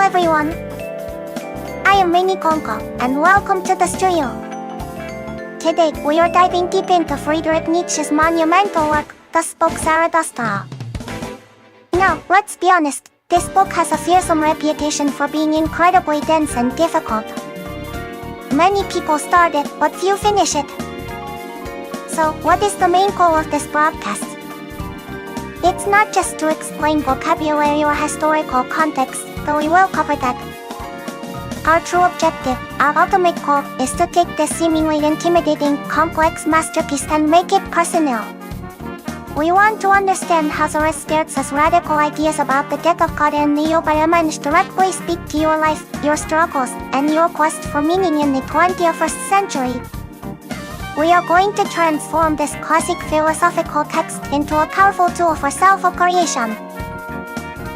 everyone. I am Mini-Koneko, and welcome to the studio. Today, we are diving deep into Friedrich Nietzsche's monumental work, The Spoke Zarathustra. Now, let's be honest, this book has a fearsome reputation for being incredibly dense and difficult. Many people start it, but few finish it. So, what is the main goal of this broadcast? It's not just to explain vocabulary or historical context, though we will cover that. Our true objective, our ultimate goal, is to take this seemingly intimidating, complex masterpiece and make it personal. We want to understand how Zarathustra's radical ideas about the death of God and the Übermensch directly speak to your life, your struggles, and your quest for meaning in the 21st century. We are going to transform this classic philosophical text into a powerful tool for self-creation.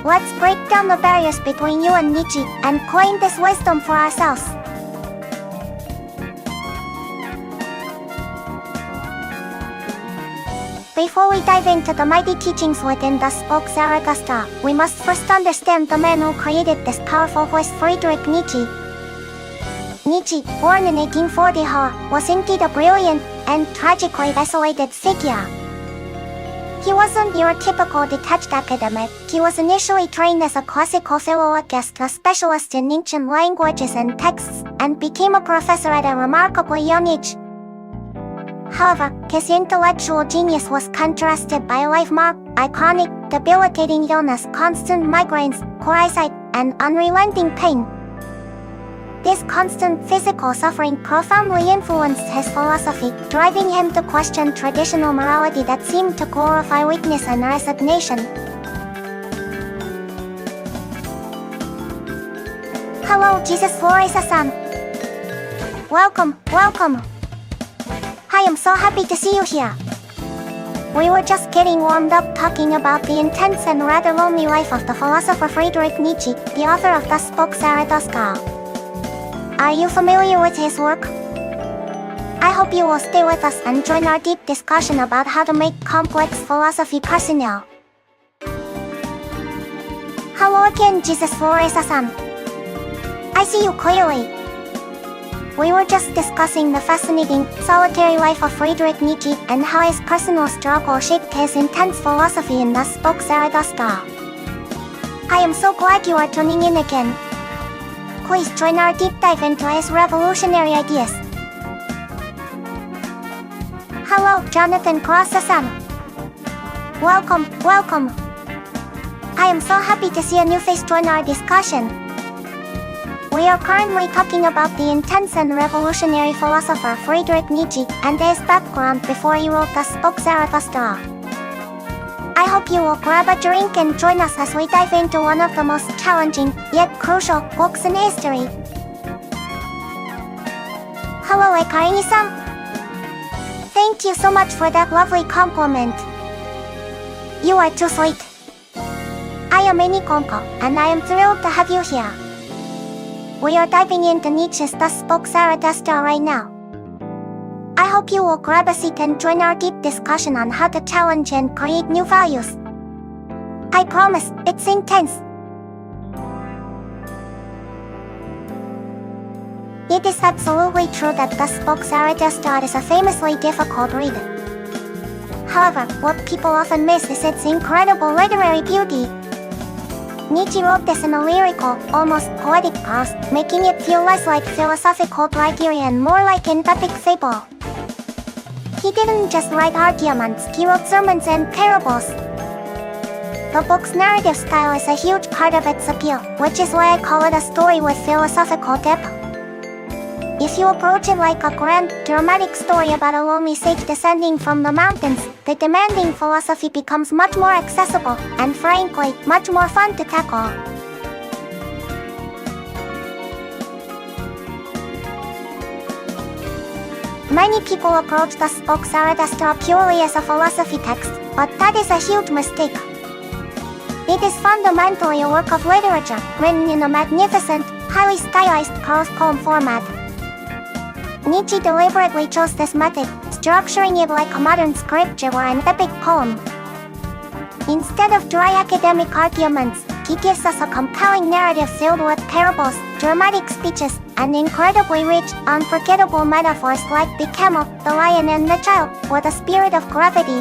Let's break down the barriers between you and Nietzsche, and claim this wisdom for ourselves. Before we dive into the mighty teachings within the Spoke Zarathustra, we must first understand the man who created this powerful voice, Friedrich Nietzsche. Nietzsche, born in 1844, was indeed a brilliant and tragically isolated figure. He wasn't your typical detached academic. He was initially trained as a classical philologist, a specialist in ancient languages and texts, and became a professor at a remarkably young age. However, his intellectual genius was contrasted by a life-marked, iconic, debilitating illness, constant migraines, poor eyesight, and unrelenting pain. This constant physical suffering profoundly influenced his philosophy, driving him to question traditional morality that seemed to glorify weakness and resignation. Hello, Jesus Flores-san. Welcome. I am so happy to see you here. We were just getting warmed up talking about the intense and rather lonely life of the philosopher Friedrich Nietzsche, the author of The Spoke Zarathustra. Are you familiar with his work? I hope you will stay with us and join our deep discussion about how to make complex philosophy personal. Hello again, Jesus Flores-san. I see you clearly. We were just discussing the fascinating, solitary life of Friedrich Nietzsche and how his personal struggle shaped his intense philosophy in The Spoke Zarathustra. I am so glad you are tuning in again. Please join our deep dive into his revolutionary ideas. Hello, Jonathan Cross-san. Welcome. I am so happy to see a new face join our discussion. We are currently talking about the intense and revolutionary philosopher Friedrich Nietzsche and his background before he wrote The Spoke Zarathustra. I hope you will grab a drink and join us as we dive into one of the most challenging, yet crucial, books in history. Hello, Ekarini-san. Thank you so much for that lovely compliment. You are too sweet. I am Mini-Koneko, and I am thrilled to have you here. We are diving into Nietzsche's The Spoke Zarathustra right now. I hope you will grab a seat and join our deep discussion on how to challenge and create new values. I promise, it's intense. It is absolutely true that The Spoke Zarathustra is a famously difficult read. However, what people often miss is its incredible literary beauty. Nietzsche wrote this in a lyrical, almost poetic prose, making it feel less like philosophical bravery and more like an epic fable. He didn't just write arguments, he wrote sermons and parables. The book's narrative style is a huge part of its appeal, which is why I call it a story with philosophical depth. If you approach it like a grand, dramatic story about a lonely sage descending from the mountains, the demanding philosophy becomes much more accessible, and frankly, much more fun to tackle. Many people approach The Spoke Zarathustra purely as a philosophy text, but that is a huge mistake. It is fundamentally a work of literature, written in a magnificent, highly stylized prose poem format. Nietzsche deliberately chose this method, structuring it like a modern scripture or an epic poem. Instead of dry academic arguments, he gives us a compelling narrative filled with parables, dramatic speeches, and incredibly rich, unforgettable metaphors like the camel, the lion and the child, or the spirit of gravity.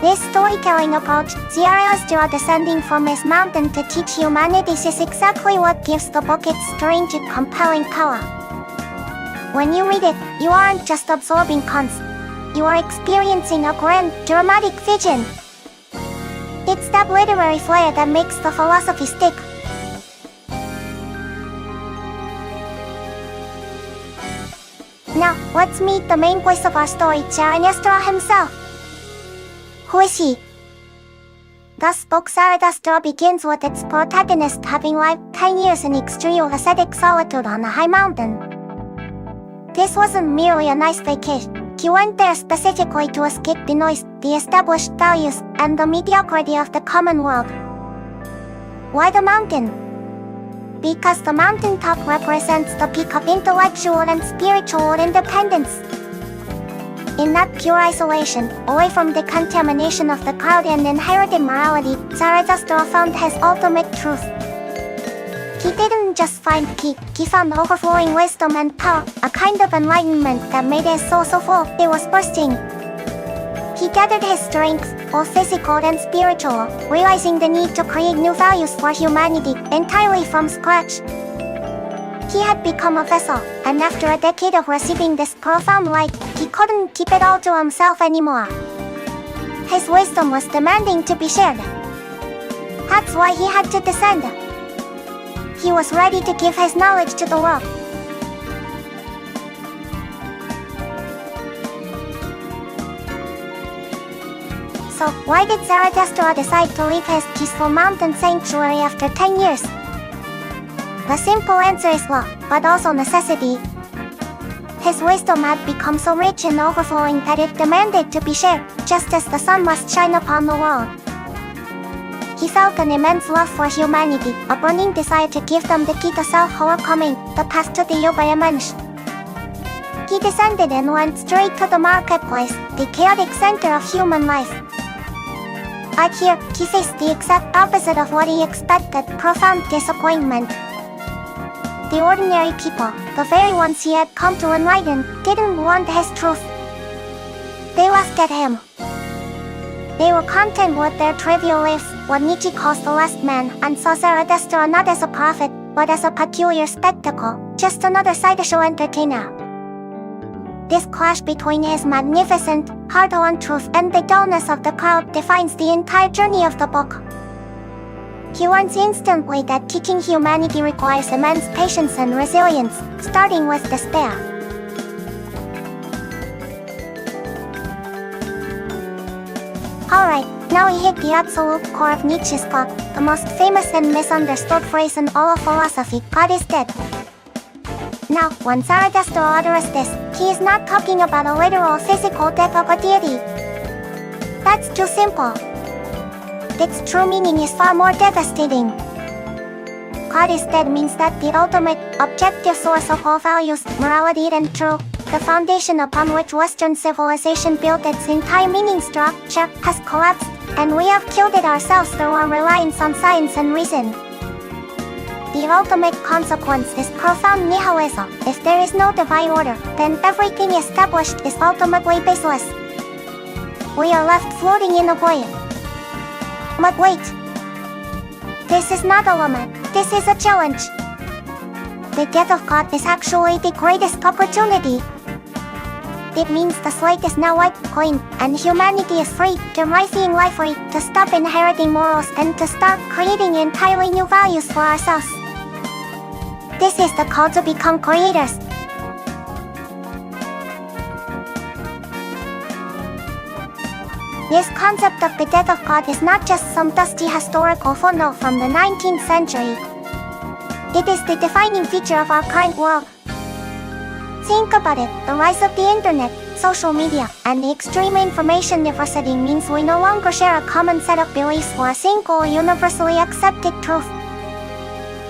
This storytelling approach, Zarathustra descending from his mountain to teach humanity, is exactly what gives the book its strange and compelling power. When you read it, you aren't just absorbing concepts. You are experiencing a grand, dramatic vision. It's that literary flair that makes the philosophy stick. Now, let's meet the main voice of our story, Zarathustra himself. Who is he? Thus spoke Zarathustra begins with its protagonist having lived 10 years in extreme ascetic solitude on a high mountain. This wasn't merely a nice vacation. He went there specifically to escape the noise, the established values, and the mediocrity of the common world. Why the mountain? Because the mountaintop represents the peak of intellectual and spiritual independence. In that pure isolation, away from the contamination of the crowd and inherited morality, Zarathustra found his ultimate truth. He didn't just find peace, he found overflowing wisdom and power, a kind of enlightenment that made his soul so full it was bursting. He gathered his strength, both physical and spiritual, realizing the need to create new values for humanity, entirely from scratch. He had become a vessel, and after a decade of receiving this profound light, he couldn't keep it all to himself anymore. His wisdom was demanding to be shared. That's why he had to descend. He was ready to give his knowledge to the world. So, why did Zarathustra decide to leave his peaceful mountain sanctuary after 10 years? The simple answer is law, but also necessity. His wisdom had become so rich and overflowing that it demanded to be shared, just as the sun must shine upon the world. He felt an immense love for humanity, a burning desire to give them the key to self-overcoming, the path to the Übermensch. He descended and went straight to the marketplace, the chaotic center of human life. But here, he faced the exact opposite of what he expected, profound disappointment. The ordinary people, the very ones he had come to enlighten, didn't want his truth. They laughed at him. They were content with their trivial lives, what Nietzsche calls the last man, and saw Zarathustra not as a prophet, but as a peculiar spectacle, just another sideshow entertainer. This clash between his magnificent, hard-won truth and the dullness of the crowd defines the entire journey of the book. He learns instantly that teaching humanity requires immense patience and resilience, starting with despair. Alright, now we hit the absolute core of Nietzsche's quote, the most famous and misunderstood phrase in all of philosophy: God is dead. Now, when Zarathustra utters this, he is not talking about a literal physical death of a deity. That's too simple. Its true meaning is far more devastating. God is dead means that the ultimate, objective source of all values, morality and truth, the foundation upon which Western civilization built its entire meaning structure, has collapsed, and we have killed it ourselves through our reliance on science and reason. The ultimate consequence is profound nihilism. If there is no divine order, then everything established is ultimately baseless. We are left floating in a void. But wait. This is not a lament, this is a challenge. The death of God is actually the greatest opportunity. It means the slate is now wiped clean, and humanity is free to rise being life free, to stop inheriting morals and to start creating entirely new values for ourselves. This is the call to become creators. This concept of the death of God is not just some dusty historical footnote from the 19th century. It is the defining feature of our current world. Think about it, the rise of the internet, social media, and the extreme information diversity means we no longer share a common set of beliefs or a single universally accepted truth.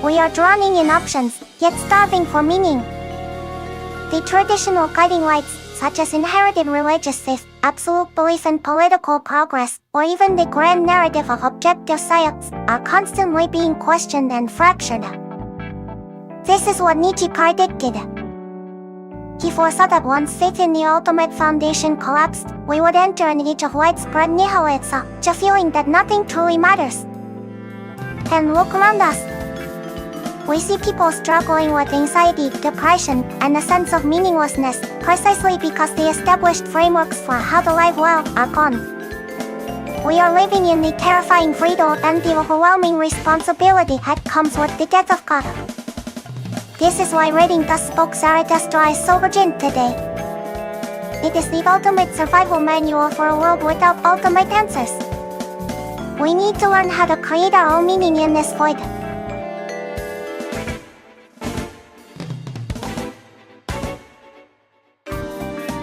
We are drowning in options, yet starving for meaning. The traditional guiding lights, such as inherited religious faith, absolute belief in political progress, or even the grand narrative of objective science, are constantly being questioned and fractured. This is what Nietzsche predicted. He foresaw that once faith in the ultimate foundation collapsed, we would enter an age of widespread nihilism, a feeling that nothing truly matters. And look around us. We see people struggling with anxiety, depression, and a sense of meaninglessness, precisely because the established frameworks for how to live well are gone. We are living in the terrifying freedom and the overwhelming responsibility that comes with the death of God. This is why reading Thus Spoke Zarathustra is so urgent today. It is the ultimate survival manual for a world without ultimate answers. We need to learn how to create our own meaning in this void.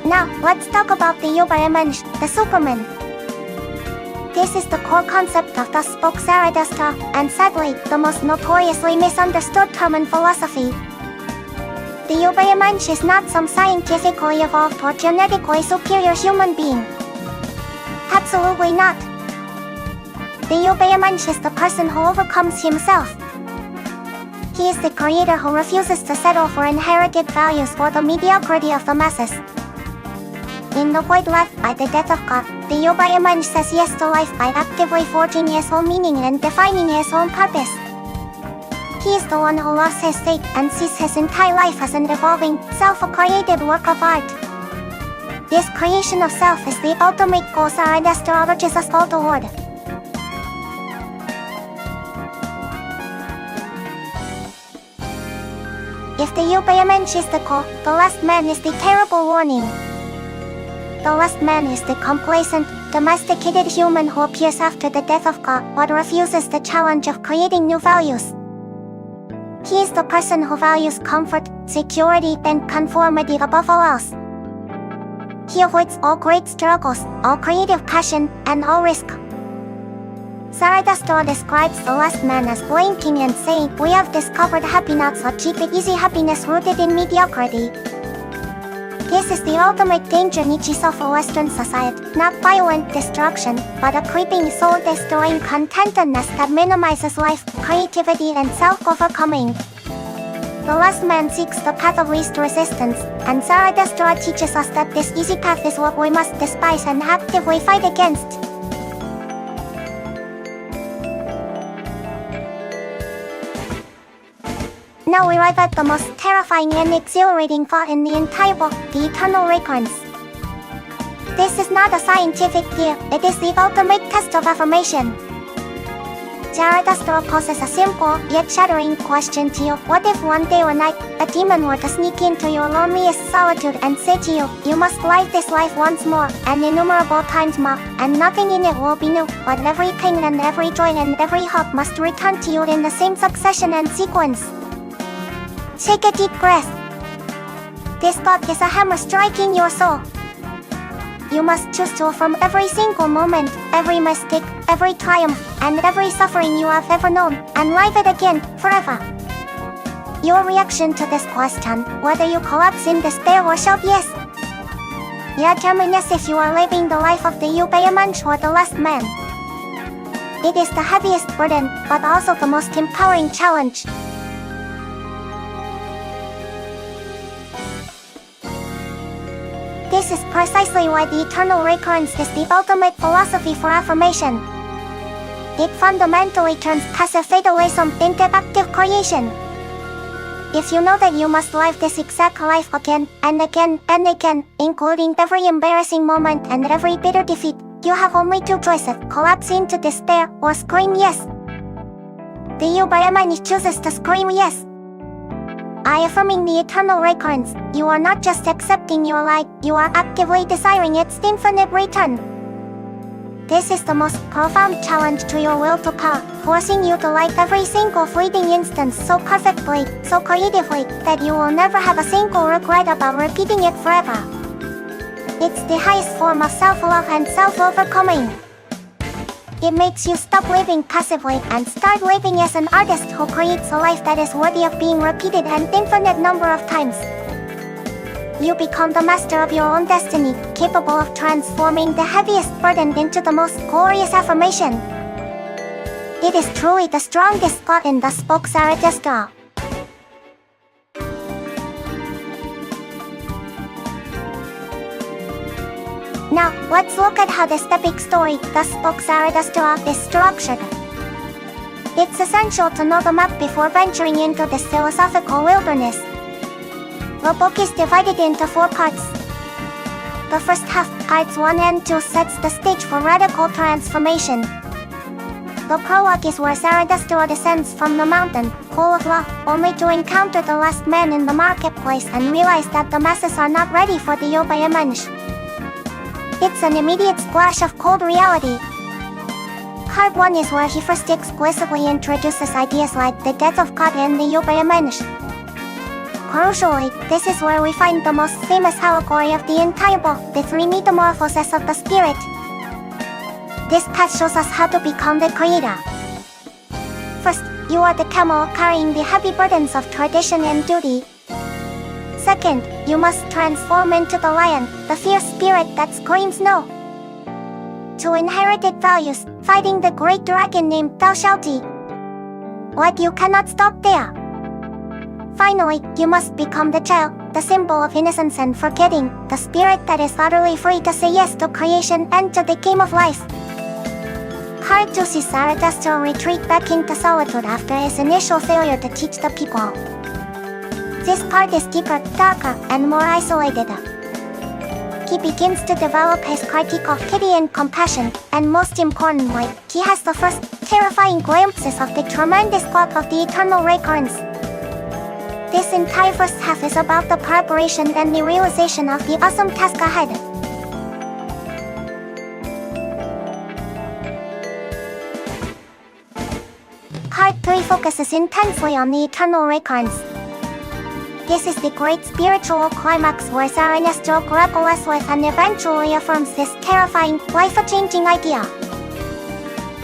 Now, let's talk about the Übermensch, the Superman. This is the core concept of Thus Spoke Zarathustra, and sadly, the most notoriously misunderstood term in philosophy. The Übermensch is not some scientifically evolved or genetically superior human being. Absolutely not. The Übermensch is the person who overcomes himself. He is the creator who refuses to settle for inherited values or the mediocrity of the masses. In the void left by the death of God, the Übermensch says yes to life by actively forging his own meaning and defining his own purpose. He is the one who loves his fate and sees his entire life as an evolving, self-created work of art. This creation of self is the ultimate goal Zarathustra urges us all toward. If the Übermensch is the goal, the last man is the terrible warning. The last man is the complacent, domesticated human who appears after the death of God but refuses the challenge of creating new values. He is the person who values comfort, security, and conformity above all else. He avoids all great struggles, all creative passion, and all risk. Zarathustra describes the last man as blinking and saying, "We have discovered happiness, a cheap and easy happiness rooted in mediocrity." This is the ultimate danger Nietzsche saw for Western society, not violent destruction, but a creeping soul-destroying contentedness that minimizes life, creativity, and self-overcoming. The last man seeks the path of least resistance, and Zarathustra teaches us that this easy path is what we must despise and actively fight against. Now we arrive at the most terrifying and exhilarating thought in the entire book, the eternal recurrence. This is not a scientific theory, it is the ultimate test of affirmation. Zarathustra poses a simple, yet shattering question to you. What if one day or night, a demon were to sneak into your loneliest solitude and say to you, "You must live this life once more, and innumerable times more, and nothing in it will be new, but every pain and every joy and every hope must return to you in the same succession and sequence." Take a deep breath. This thought is a hammer striking your soul. You must choose to affirm every single moment, every mistake, every triumph, and every suffering you have ever known, and live it again, forever. Your reaction to this question, whether you collapse in despair or shout yes, determines if you are living the life of the Übermensch or the last man. It is the heaviest burden, but also the most empowering challenge. This is precisely why the eternal recurrence is the ultimate philosophy for affirmation. It fundamentally turns passive fatalism into active creation. If you know that you must live this exact life again, and again, and again, including every embarrassing moment and every bitter defeat, you have only two choices: collapse into despair, or scream yes. The Übermensch chooses to scream yes. By affirming the eternal recurrence, you are not just accepting your life, you are actively desiring its infinite return. This is the most profound challenge to your will to power, forcing you to live every single fleeting instance so perfectly, so creatively, that you will never have a single regret about repeating it forever. It's the highest form of self-love and self-overcoming. It makes you stop living passively and start living as an artist who creates a life that is worthy of being repeated an infinite number of times. You become the master of your own destiny, capable of transforming the heaviest burden into the most glorious affirmation. It is truly the strongest thought in thus spoke Zarathustra. Now, let's look at how this epic story, thus spoke Zarathustra, is structured. It's essential to know the map before venturing into this philosophical wilderness. The book is divided into 4 parts. The first half, parts 1 and 2, sets the stage for radical transformation. The prologue is where Zarathustra descends from the mountain, full of love, only to encounter the last man in the marketplace and realize that the masses are not ready for the Übermensch. It's an immediate splash of cold reality. Part 1 is where he first explicitly introduces ideas like the death of God and the Übermensch. Crucially, this is where we find the most famous allegory of the entire book, the 3 metamorphoses of the spirit. This path shows us how to become the creator. First, you are the camel carrying the heavy burdens of tradition and duty. Second, you must transform into the lion, the fierce spirit that screams no to inherited values, fighting the great dragon named Thou Shalt Eat. But you cannot stop there. Finally, you must become the child, the symbol of innocence and forgetting, the spirit that is utterly free to say yes to creation and to the game of life. Part 2 sees Zarathustra retreat back into solitude after his initial failure to teach the people. This part is deeper, darker, and more isolated. He begins to develop his critique of pity and compassion, and most importantly, he has the first, terrifying glimpses of the tremendous gulf of the eternal recurrence. This entire first half is about the preparation and the realization of the awesome task ahead. Part 3 focuses intensely on the eternal recurrence. This is the great spiritual climax where Zarathustra grapples with and eventually affirms this terrifying, life-changing idea.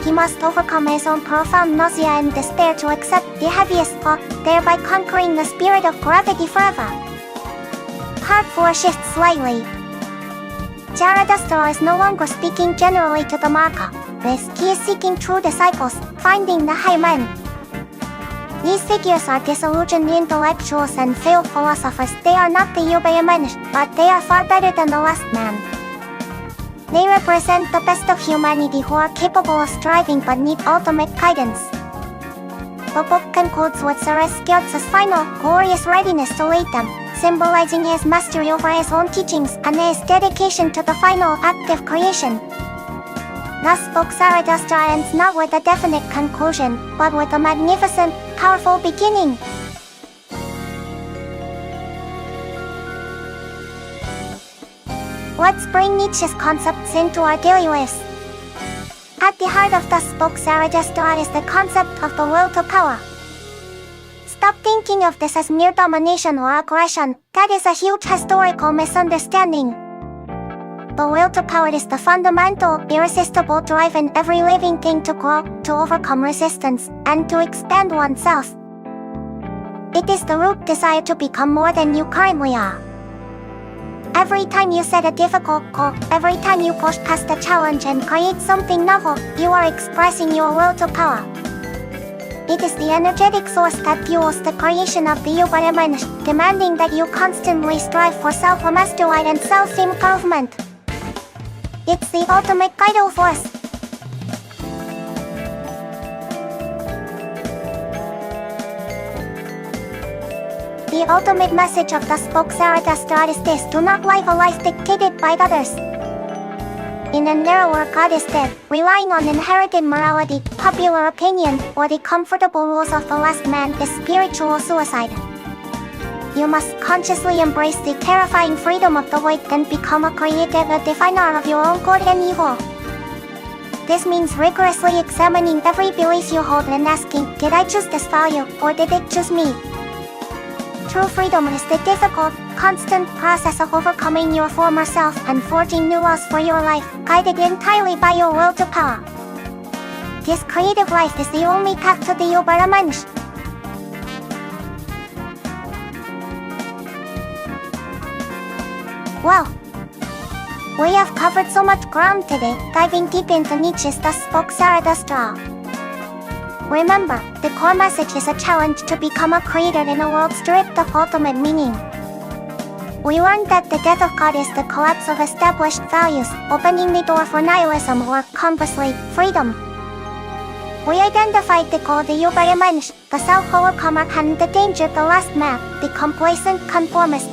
He must overcome his own profound nausea and despair to accept the heaviest law, thereby conquering the spirit of gravity forever. Part 4 shifts slightly. Zarathustra is no longer speaking generally to the market. He is seeking true disciples, finding the high men. These figures are disillusioned intellectuals and failed philosophers. They are not the Übermensch, but they are far better than the last man. They represent the best of humanity who are capable of striving but need ultimate guidance. The book concludes with Zarathustra's final, glorious readiness to lead them, symbolizing his mastery over his own teachings and his dedication to the final act of creation. Thus spoke Zarathustra ends not with a definite conclusion, but with a magnificent, powerful beginning. Let's bring Nietzsche's concepts into our daily lives. At the heart of thus spoke Zarathustra is the concept of the will to power. Stop thinking of this as mere domination or aggression. That is a huge historical misunderstanding. The will to power is the fundamental, irresistible drive in every living thing to grow, to overcome resistance, and to expand oneself. It is the root desire to become more than you currently are. Every time you set a difficult goal, every time you push past a challenge and create something novel, you are expressing your will to power. It is the energetic source that fuels the creation of the Übermensch, demanding that you constantly strive for self-mastery and self-improvement. It's the ultimate vital force. The ultimate message of thus spoke Zarathustra is this: do not live a life dictated by others. In a narrower God is dead, relying on inherited morality, popular opinion, or the comfortable rules of the last man is spiritual suicide. You must consciously embrace the terrifying freedom of the void and become a creative, a definer of your own good and evil. This means rigorously examining every belief you hold and asking, did I choose this value, or did it choose me? True freedom is the difficult, constant process of overcoming your former self and forging new laws for your life, guided entirely by your will to power. This creative life is the only path to the Übermensch. Well, we have covered so much ground today, diving deep into Nietzsche's Thus Spoke Zarathustra. Remember, the core message is a challenge to become a creator in a world stripped of ultimate meaning. We learned that the death of God is the collapse of established values, opening the door for nihilism or, conversely, freedom. We identified the goal, the Übermensch, the self-overcomer, and the danger, the last man, the complacent conformist.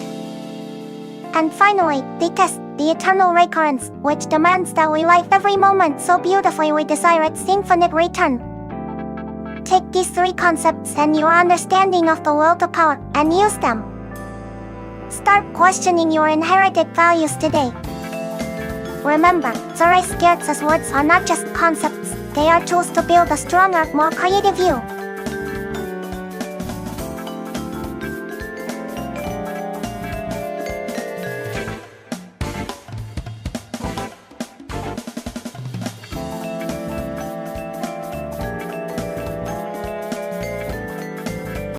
And finally, the test, the eternal recurrence, which demands that we live every moment so beautifully we desire its infinite return. Take these three concepts and your understanding of the will to power, and use them. Start questioning your inherited values today. Remember, Zarathustra words are not just concepts, they are tools to build a stronger, more creative you.